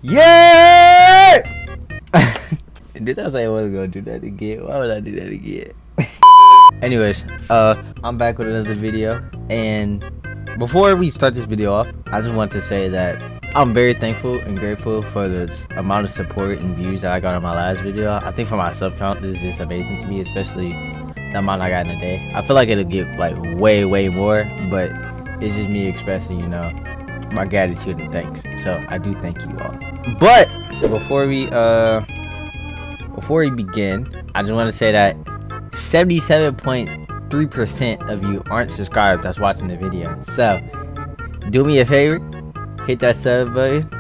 Yeah! Did I say I wasn't gonna do that again? Why would I do that again? Anyways, I'm back with another video, and before we start this video off, I just want to say that I'm very thankful and grateful for the amount of support and views that I got on my last video. I think for my sub count, this is just amazing to me, especially the amount I got in a day. I feel like it'll get like way more, but it's just me expressing, you know, my gratitude and thanks. So I do thank you all. But before we begin, I just want to say that 77.3% of you aren't subscribed that's watching the video. So do me a favor, hit that sub button,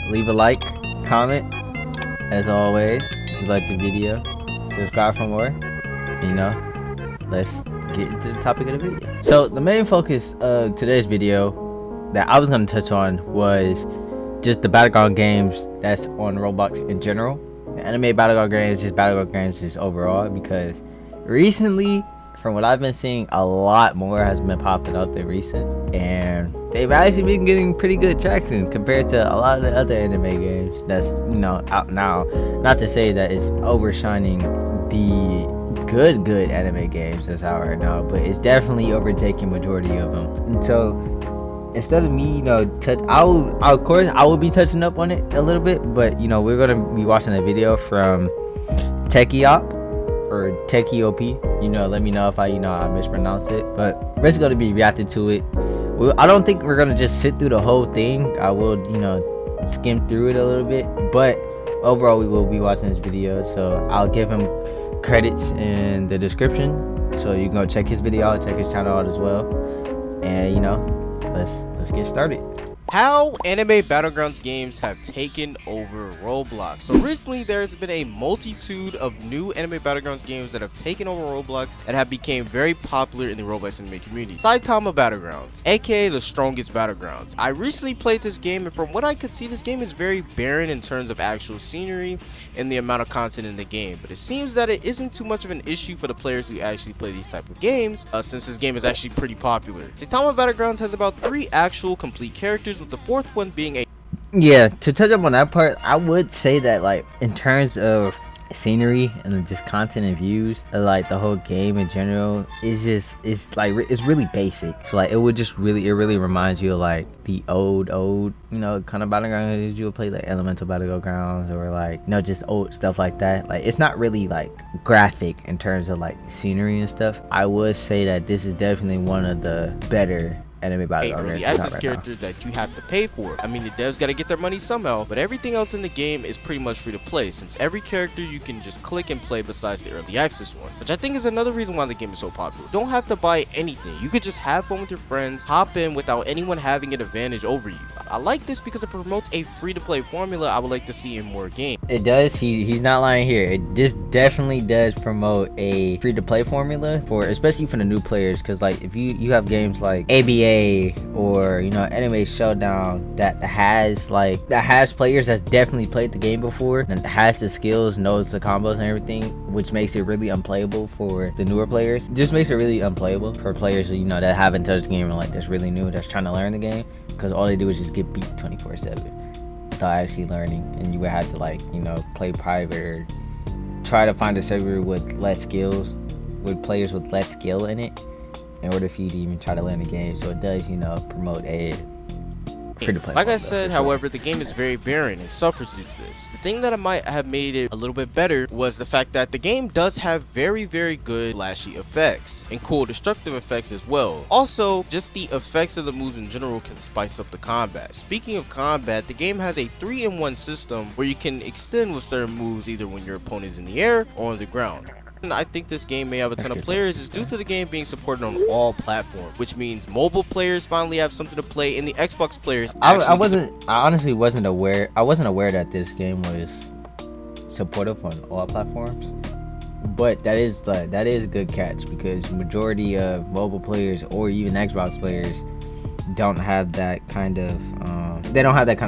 leave a like, comment, as always, if you like the video, subscribe for more. You know, let's get into the topic of the video. So the main focus of today's video that I was going to touch on was just the battleground games that's on Roblox in general. The anime battleground games just overall, because recently, from what I've been seeing, a lot more has been popping up than recent, and they've actually been getting pretty good traction compared to a lot of the other anime games that's, you know, out now. Not to say that it's overshining the good anime games that's out right now, but it's definitely overtaking majority of them. And so instead of me, you know, I will be touching up on it a little bit, but you know, we're gonna be watching a video from TechyOP or TechyOP. You know, let me know if I mispronounce it, but we're just gonna be reacting to it. I don't think we're gonna just sit through the whole thing. I will, you know, skim through it a little bit, but overall we will be watching this video. So I'll give him credits in the description, so you can go check his video out, check his channel out as well, and you know, let's get started. How anime battlegrounds games have taken over Roblox. So recently there's been a multitude of new anime battlegrounds games that have taken over Roblox and have become very popular in the Roblox anime community. Saitama Battlegrounds, aka the strongest battlegrounds. I recently played this game, and from what I could see, this game is very barren in terms of actual scenery and the amount of content in the game, but it seems that it isn't too much of an issue for the players who actually play these type of games, since this game is actually pretty popular. Saitama Battlegrounds has about 3 actual complete characters, with the 4th one being a... Yeah, to touch up on that part, I would say that, like, in terms of scenery and just content and views, like the whole game in general is just, it's really basic. So like it really reminds you of like the old, you know, kind of battlegrounds you would play, like Elemental Battlegrounds, or like, you know, just old stuff like that. Like it's not really like graphic in terms of like scenery and stuff. I would say that this is definitely one of the better anime battleground early access characters that you have to pay for. I mean, the devs got to get their money somehow, but everything else in the game is pretty much free to play, since every character you can just click and play besides the early access one, which I think is another reason why the game is so popular. You don't have to buy anything. You could just have fun with your friends, hop in without anyone having an advantage over you. I like this because it promotes a free-to-play formula I would like to see in more games. It does. He's not lying here. This definitely does promote a free-to-play formula, for especially for the new players, because like if you have games like ABA or, you know, Anime Showdown that has players that's definitely played the game before and has the skills, knows the combos and everything, which makes it really unplayable for the newer players. It just makes it really unplayable for players, you know, that haven't touched the game and like that's really new, that's trying to learn the game, because all they do is just get beat 24/7 without actually learning, and you would have to, like, you know, play private or try to find a server with less skills, with players with less skill in it, in order for you to even try to learn the game. So it does, you know, promote a free-to-play. Like I said, however, the game is very barren and suffers due to this. The thing that I might have made it a little bit better was the fact that the game does have very good flashy effects and cool destructive effects as well. Also, just the effects of the moves in general can spice up the combat. Speaking of combat, the game has a 3-in-1 system where you can extend with certain moves either when your opponent is in the air or on the ground. I think this game may have a ton of players is due to the game being supported on all platforms, which means mobile players finally have something to play, and the Xbox players I honestly wasn't aware that this game was supportive on all platforms, but that is a good catch, because majority of mobile players or even Xbox players don't have that kind of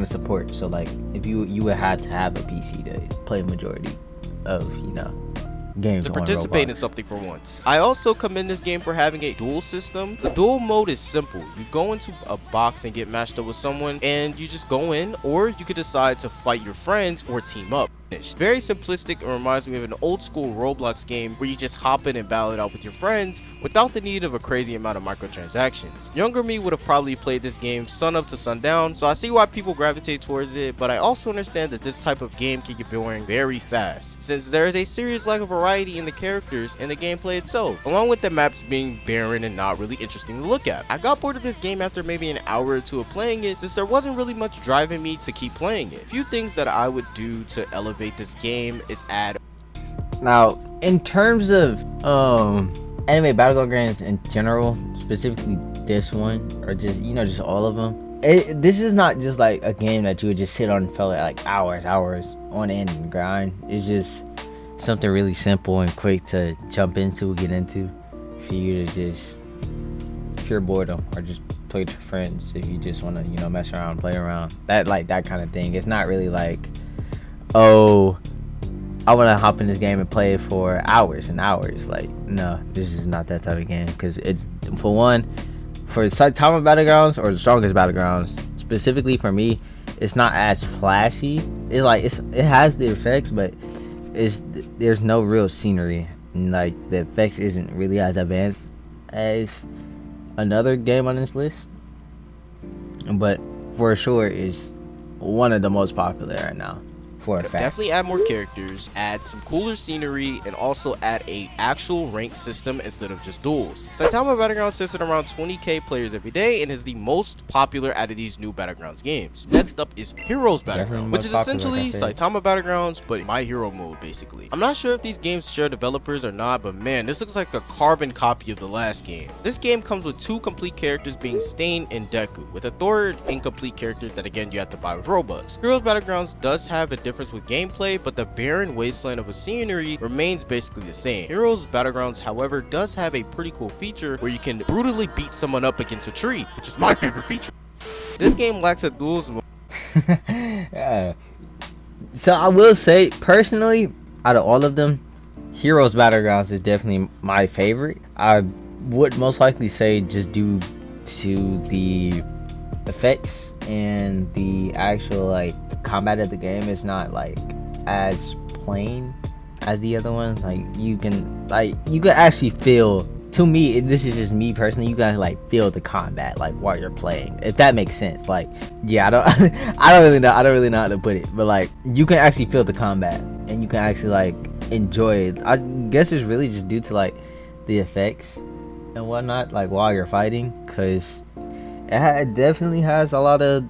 support. So like if you would have to have a PC to play majority of, you know, games to on participate in Roblox. something for once. I also commend this game for having a duel system. The duel mode is simple. You go into a box and get matched up with someone, and you just go in, or you could decide to fight your friends or team up. It's very simplistic and reminds me of an old school Roblox game where you just hop in and battle it out with your friends without the need of a crazy amount of microtransactions. Younger me would have probably played this game sun up to sundown, so I see why people gravitate towards it, but I also understand that this type of game can get boring very fast, since there is a serious lack of variety in the characters and the gameplay itself, along with the maps being barren and not really interesting to look at. I got bored of this game after maybe an hour or two of playing it, since there wasn't really much driving me to keep playing it. A few things that I would do to elevate this game is add. Now, in terms of anime battlegrounds in general, specifically this one, or just just all of them, this is not just like a game that you would just sit on and feel like hours on end and grind. It's just something really simple and quick to jump into, get into, for you to just pure boredom, or just play with your friends if you just want to mess around, play around, that kind of thing. It's not really like, oh, I want to hop in this game and play it for hours and hours. Like, no, this is not that type of game, because it's, for one, for Saitama Battlegrounds, or the strongest Battlegrounds specifically for me, it's not as flashy. It's like it has the effects, but there's no real scenery, and like the effects isn't really as advanced as another game on this list, but for sure is one of the most popular right now. For a fact. Definitely add more characters, add some cooler scenery, and also add a actual rank system instead of just duels. Saitama Battlegrounds sits at around 20k players every day and is the most popular out of these new Battlegrounds games. Next up is Heroes Battlegrounds, which is essentially Saitama Battlegrounds but My Hero mode basically. I'm not sure if these games share developers or not, but man, this looks like a carbon copy of the last game. This game comes with two complete characters, being Stain and Deku, with a third incomplete character that again you have to buy with Robux. Heroes Battlegrounds does have a difference with gameplay, but the barren wasteland of a scenery remains basically the same. Heroes Battlegrounds, however, does have a pretty cool feature where you can brutally beat someone up against a tree, which is my favorite feature. This game lacks a duels mode. Yeah. So I will say, personally, out of all of them, Heroes Battlegrounds is definitely my favorite. I would most likely say just due to the effects and the actual combat of the game is not as plain as the other ones. You can actually feel, to me, this is just me personally, you guys feel the combat while you're playing, if that makes sense. Yeah, I don't really know how to put it, but you can actually feel the combat and you can actually enjoy it. I guess it's really just due to the effects and whatnot while you're fighting, because it definitely has a lot of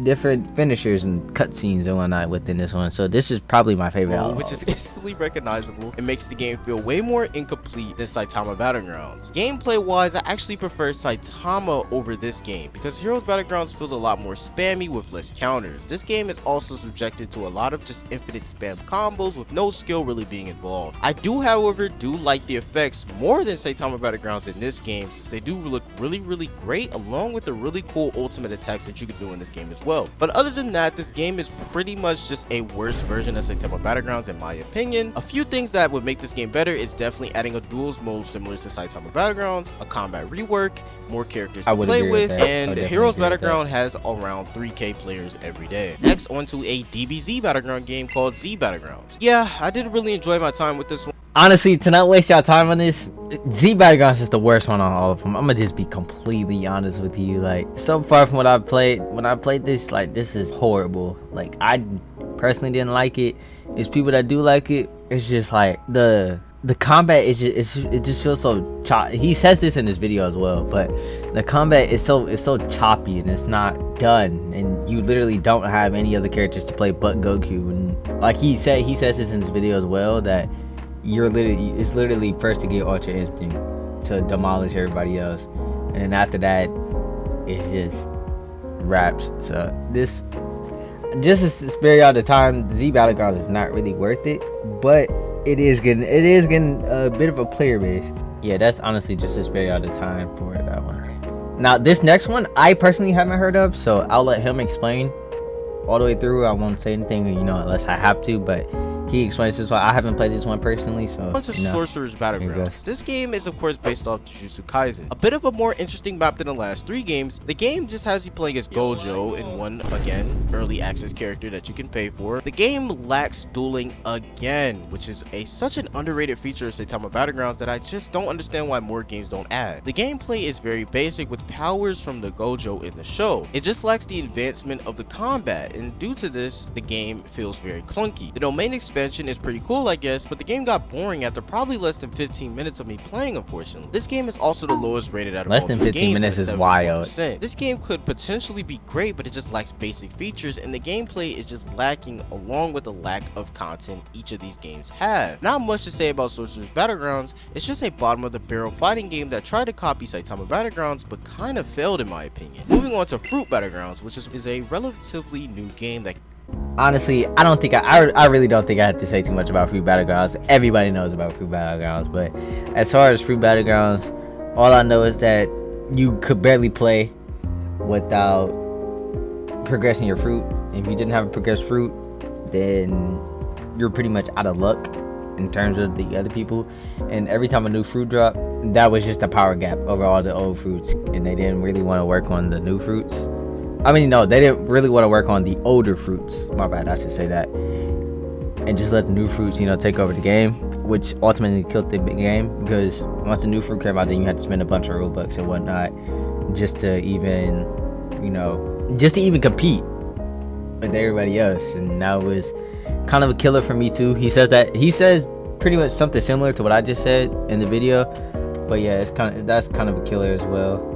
different finishers and cutscenes and whatnot within this one. So this is probably my favorite, which is instantly recognizable. It makes the game feel way more incomplete than Saitama Battlegrounds. Gameplay wise, I actually prefer Saitama over this game because Heroes Battlegrounds feels a lot more spammy with less counters. This game is also subjected to a lot of just infinite spam combos with no skill really being involved. I do, however, like the effects more than Saitama Battlegrounds in this game, since they do look really great, along with the really cool ultimate attacks that you can do in this game as well. But other than that, this game is pretty much just a worse version of Saitama Battlegrounds in my opinion. A few things that would make this game better is definitely adding a duels mode similar to Saitama Battlegrounds, a combat rework, more characters to play with, and Heroes Battleground has around 3k players every day. Next, onto a DBZ Battleground game called Z Battlegrounds. Yeah, I did really enjoy my time with this one. Honestly, to not waste y'all time on this, Z Battlegrounds is the worst one on all of them. I'm gonna just be completely honest with you. So far from what I've played, when I played this, this is horrible. I personally didn't like it. It's people that do like it. It's just the combat is it just feels so choppy. He says this in this video as well, but the combat is so choppy and it's not done, and you literally don't have any other characters to play but Goku. And he says this in this video as well, that it's literally first to get Ultra Instinct to demolish everybody else, and then after that it's just raps. So this, just to spare y'all the time, Z Battlegrounds is not really worth it, but it is getting a bit of a player base. Yeah, that's honestly just to spare y'all the time for that one. Now this next one I personally haven't heard of, so I'll let him explain all the way through. I won't say anything unless I have to, but he explains this one. I haven't played this one personally, so On to Sorcerer Battlegrounds. This game is of course based off Jujutsu Kaisen. A bit of a more interesting map than the last 3 games. The game just has you playing as Gojo in one, again, early access character that you can pay for. The game lacks dueling again, which is such an underrated feature of Saitama Battlegrounds that I just don't understand why more games don't add. The gameplay is very basic with powers from the Gojo in the show. It just lacks the advancement of the combat, and due to this, the game feels very clunky. The domain expansion is pretty cool, I guess, but the game got boring after probably less than 15 minutes of me playing, unfortunately. This game is also the lowest rated out of less than 15 minutes is wild. This game could potentially be great, but it just lacks basic features, and the gameplay is just lacking along with the lack of content each of these games have. Not much to say about Sorcerer Battlegrounds. It's just a bottom of the barrel fighting game that tried to copy Saitama Battlegrounds but kind of failed in my opinion. Moving on to Fruit Battlegrounds, which is a relatively new game that honestly, I really don't think I have to say too much about Fruit Battlegrounds. Everybody knows about Fruit Battlegrounds, but as far as Fruit Battlegrounds, all I know is that you could barely play without progressing your fruit. If you didn't have a progressed fruit, then you're pretty much out of luck in terms of the other people. And every time a new fruit dropped, that was just a power gap over all the old fruits, and they didn't really want to work on the new fruits. I mean, no, they didn't really want to work on the older fruits. My bad, I should say that. And just let the new fruits, you know, take over the game, which ultimately killed the big game, because once the new fruit came out, then you had to spend a bunch of Robux and whatnot just to even, you know, just to even compete with everybody else. And that was kind of a killer for me too. He says pretty much something similar to what I just said in the video, but yeah, that's kind of a killer as well.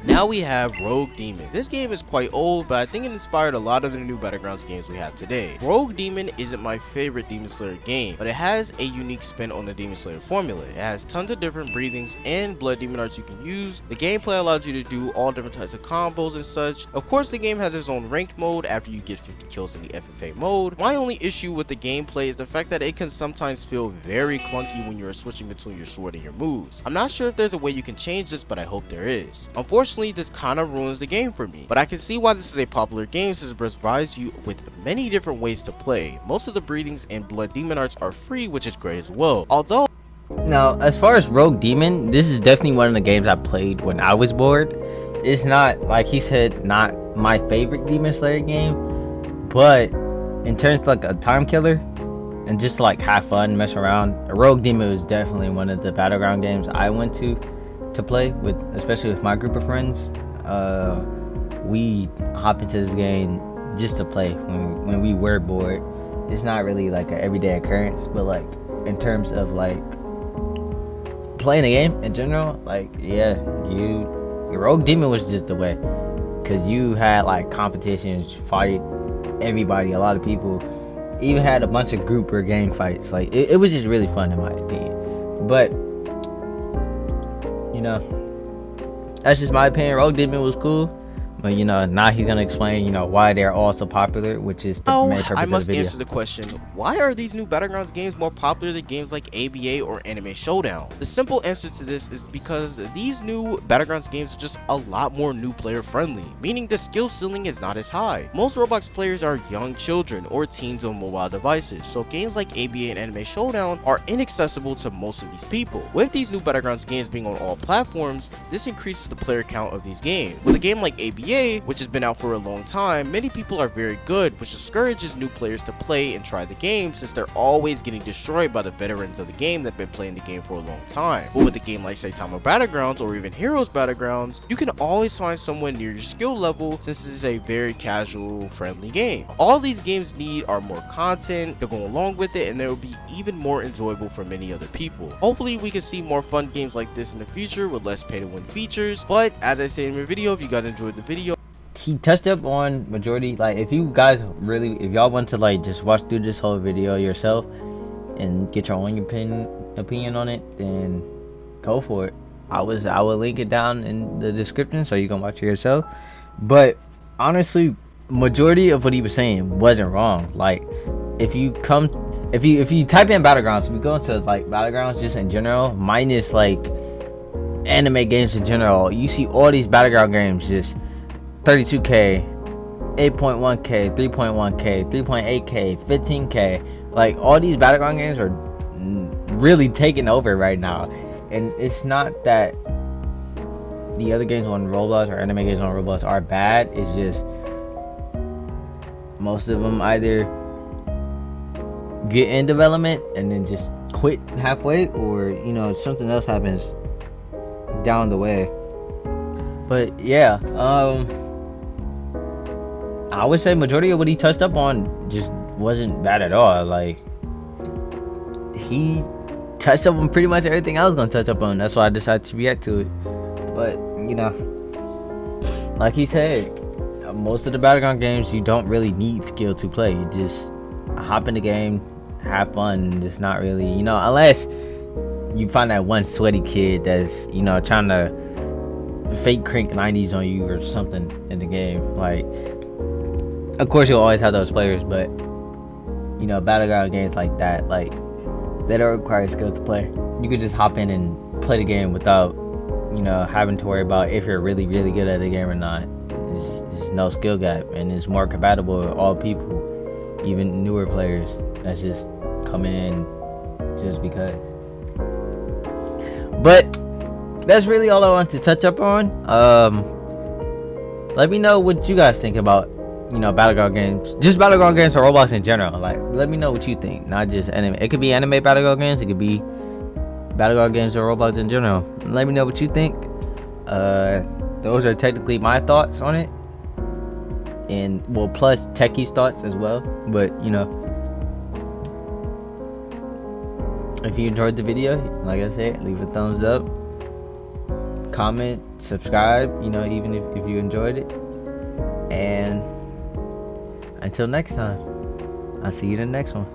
Now we have Rogue Demon. This game is quite old, but I think it inspired a lot of the new Battlegrounds games we have today. Rogue Demon isn't my favorite Demon Slayer game, but it has a unique spin on the Demon Slayer formula. It has tons of different breathings and blood demon arts you can use. The gameplay allows you to do all different types of combos and such. Of course, the game has its own ranked mode after you get 50 kills in the FFA mode. My only issue with the gameplay is the fact that it can sometimes feel very clunky when you're switching between your sword and your moves. I'm not sure if there's a way you can change this, but I hope there is. Unfortunately, this kind of ruins the game for me, but I can see why this is a popular game since it provides you with many different ways to play. Most of the breathings and blood demon arts are free, which is great as well. Although, now as far as Rogue Demon, this is definitely one of the games I played when I was bored. It's not, like he said, not my favorite Demon Slayer game, but in terms of like a time killer and just like have fun, mess around, Rogue Demon was definitely one of the battleground games I went to play with, especially with my group of friends. We hop into this game just to play when we were bored. It's not really like an everyday occurrence, but like in terms of like playing the game in general, like yeah, your Rogue Demon was just the way, because you had like competitions, fight everybody, a lot of people, even had a bunch of group or gang fights. Like it was just really fun in my opinion. But you know, that's just my opinion. Rogue Demon was cool, but you know, now he's gonna explain, you know, why they're all so popular, which is the main purpose I must of the video. answer the question: why are these new Battlegrounds games more popular than games like ABA or Anime Showdown? The simple answer to this is because these new Battlegrounds games are just a lot more new player friendly, meaning the skill ceiling is not as high. Most Roblox players are young children or teens on mobile devices, so games like ABA and Anime Showdown are inaccessible to most of these people. With these new Battlegrounds games being on all platforms, this increases the player count of these games. With a game like ABA, which has been out for a long time, many people are very good, which discourages new players to play and try the game since they're always getting destroyed by the veterans of the game that have been playing the game for a long time. But with a game like Saitama Battlegrounds or even Heroes Battlegrounds, you can always find someone near your skill level since this is a very casual, friendly game. All these games need are more content to go along with it, and they will be even more enjoyable for many other people. Hopefully we can see more fun games like this in the future with less pay to win features, but as I said in my video, if you guys enjoyed the video, he touched up on majority. Like if you guys really, if y'all want to like just watch through this whole video yourself and get your own opinion on it, then go for it. I will link it down in the description so you can watch it yourself. But honestly, majority of what he was saying wasn't wrong. Like if you type in Battlegrounds, if you go into like Battlegrounds just in general, minus like anime games in general, you see all these Battleground games just 32k, 8.1K, 3.1K, 3.8K, 15K. Like, all these Battleground games are really taking over right now. And it's not that the other games on Roblox or anime games on Roblox are bad. It's just most of them either get in development and then just quit halfway, or you know, something else happens down the way. But yeah, I would say majority of what he touched up on just wasn't bad at all. Like, he touched up on pretty much everything I was gonna touch up on. That's why I decided to react to it. But you know, like he said, most of the Battleground games you don't really need skill to play. You just hop in the game, have fun. It's not really, you know, unless you find that one sweaty kid that's, you know, trying to fake crank 90s on you or something in the game. Like, of course you'll always have those players, but you know, Battleground games like that, like, they don't require skill to play. You could just hop in and play the game without, you know, having to worry about if you're really good at the game or not. There's no skill gap, and it's more compatible with all people, even newer players that's just coming in just because. But that's really all I want to touch up on. Let me know what you guys think about, you know, Battleground games, just Battleground games or Roblox in general. Like, let me know what you think, not just anime. It could be anime Battleground games, it could be Battleground games or Roblox in general. Let me know what you think. Those are technically my thoughts on it, and well, plus Techie's thoughts as well. But you know, if you enjoyed the video, like I said, leave a thumbs up, comment, subscribe, you know, even if you enjoyed it. And until next time, I'll see you in the next one.